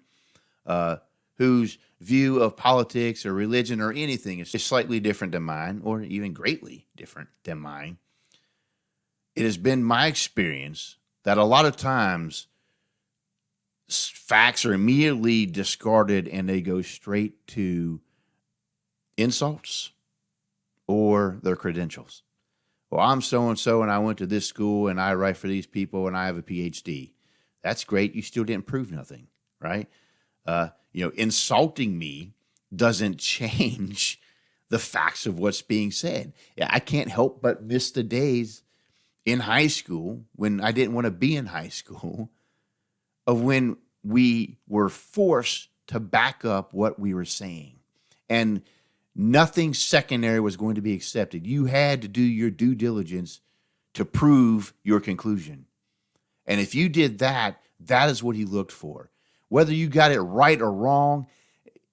Speaker 2: whose view of politics or religion or anything is slightly different than mine, or even greatly different than mine, it has been my experience that a lot of times facts are immediately discarded and they go straight to insults or their credentials. Well, I'm so-and-so and I went to this school and I write for these people and I have a PhD. That's great. You still didn't prove nothing, right? Insulting me doesn't change the facts of what's being said. Yeah, I can't help but miss the days in high school when I didn't want to be in high school of when we were forced to back up what we were saying. And nothing secondary was going to be accepted. You had to do your due diligence to prove your conclusion. And if you did that, that is what he looked for. Whether you got it right or wrong,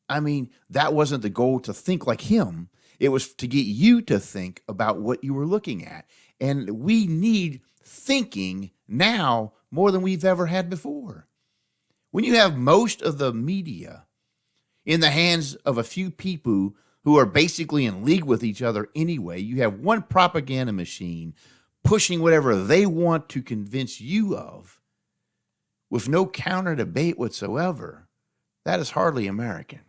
Speaker 2: that wasn't the goal to think like him. It was to get you to think about what you were looking at. And we need thinking now more than we've ever had before. When you have most of the media in the hands of a few people who are basically in league with each other anyway, you have one propaganda machine pushing whatever they want to convince you of with no counter debate whatsoever. That is hardly American.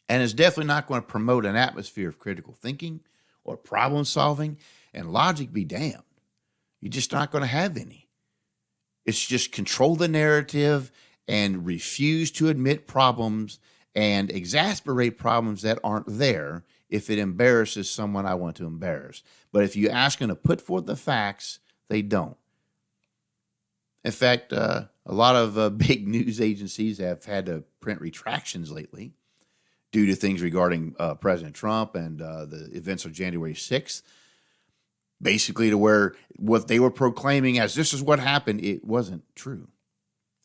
Speaker 2: And it's definitely not going to promote an atmosphere of critical thinking or problem solving, and logic be damned. You're just not going to have any. It's just control the narrative and refuse to admit problems and exasperate problems that aren't there if it embarrasses someone I want to embarrass. But if you ask them to put forth the facts, they don't. In fact, a lot of big news agencies have had to print retractions lately due to things regarding President Trump and the events of January 6th. Basically to where what they were proclaiming as this is what happened, it wasn't true.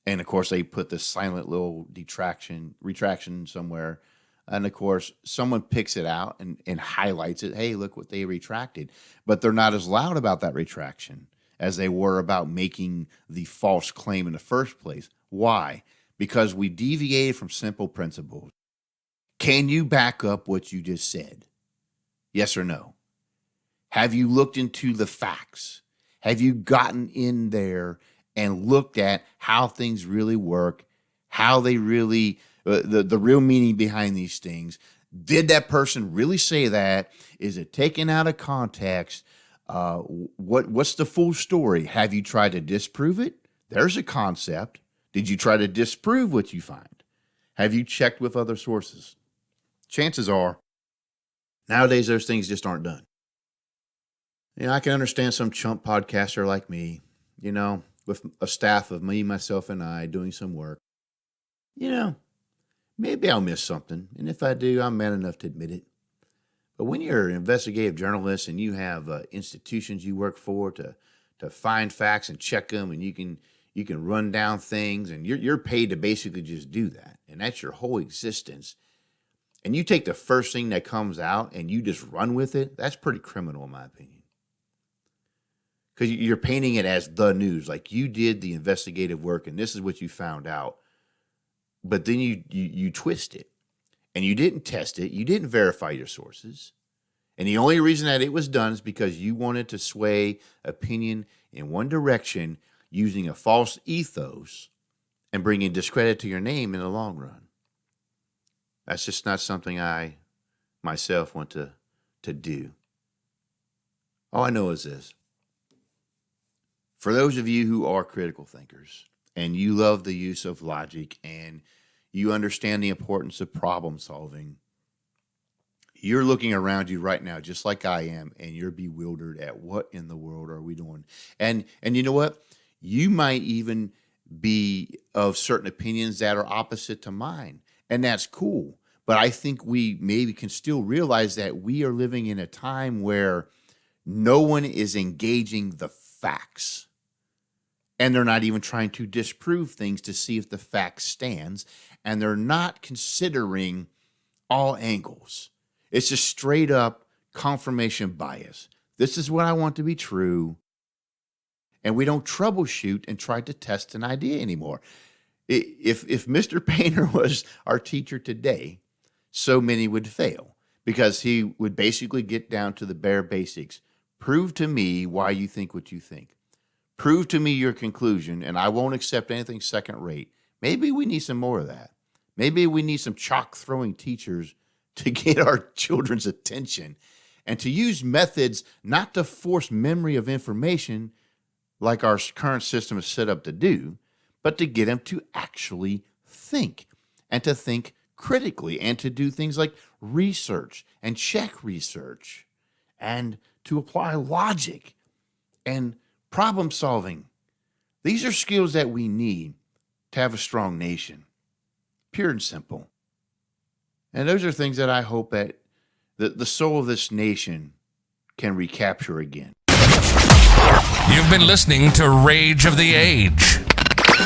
Speaker 2: And of course, they put this silent little retraction somewhere. And of course, someone picks it out and highlights it. Hey, look what they retracted. But they're not as loud about that retraction as they were about making the false claim in the first place. Why? Because we deviated from simple principles. Can you back up what you just said? Yes or no? Have you looked into the facts? Have you gotten in there and looked at how things really work, how they really, the real meaning behind these things? Did that person really say that? Is it taken out of context? What's the full story? Have you tried to disprove it? There's a concept. Did you try to disprove what you find? Have you checked with other sources? Chances are, nowadays, those things just aren't done. I can understand some chump podcaster like me, with a staff of me, myself, and I doing some work. Maybe I'll miss something. And if I do, I'm man enough to admit it. But when you're an investigative journalist and you have institutions you work for to find facts and check them, and you can,
Speaker 4: You can run down things, and you're paid to basically just do that. And that's your whole existence. And you take the first thing that comes out and you just run with it. That's pretty criminal, in my opinion. Because you're painting it as the news, like you did the investigative work and this is what you found out. But then you twist it and you didn't test it. You didn't verify your sources. And the only reason that it was done is because you wanted to sway opinion in one direction using a false ethos and bringing discredit to your name in the long run. That's just not something I myself want to do. All I know is this. For those of you who are critical thinkers and you love the use of logic and you understand the importance of problem solving, you're looking around you right now, just like I am, and you're bewildered at what in the world are we doing? And you know what? You might even be of certain opinions that are opposite to mine, and that's cool. But I think we maybe can still realize that we are living in a time where no one is engaging the facts. And they're not even trying to disprove things to see if the fact stands. And they're not considering all angles. It's just straight up confirmation bias. This is what I want to be true. And we don't troubleshoot and try to test an idea anymore. If Mr. Painter was our teacher today, so many would fail because he would basically get down to the bare basics. Prove to me why you think what you think. Prove to me your conclusion, and I won't accept anything second rate. Maybe we need some more of that. Maybe we need some chalk-throwing teachers to get our children's attention and to use methods not to force memory of information like our current system is set up to do, but to get them to actually think and to think critically and to do things like research and check research and to apply logic and problem solving. These are skills that we need to have a strong nation, pure and simple. And those are things that I hope that the soul of this nation can recapture again.
Speaker 1: You've been listening to Rage of the Age.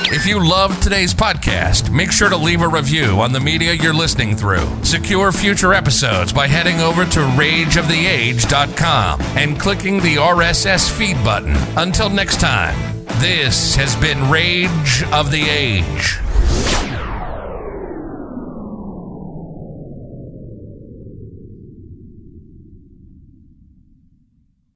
Speaker 1: If you loved today's podcast, make sure to leave a review on the media you're listening through. Secure future episodes by heading over to rageoftheage.com and clicking the RSS feed button. Until next time, this has been Rage of the Age.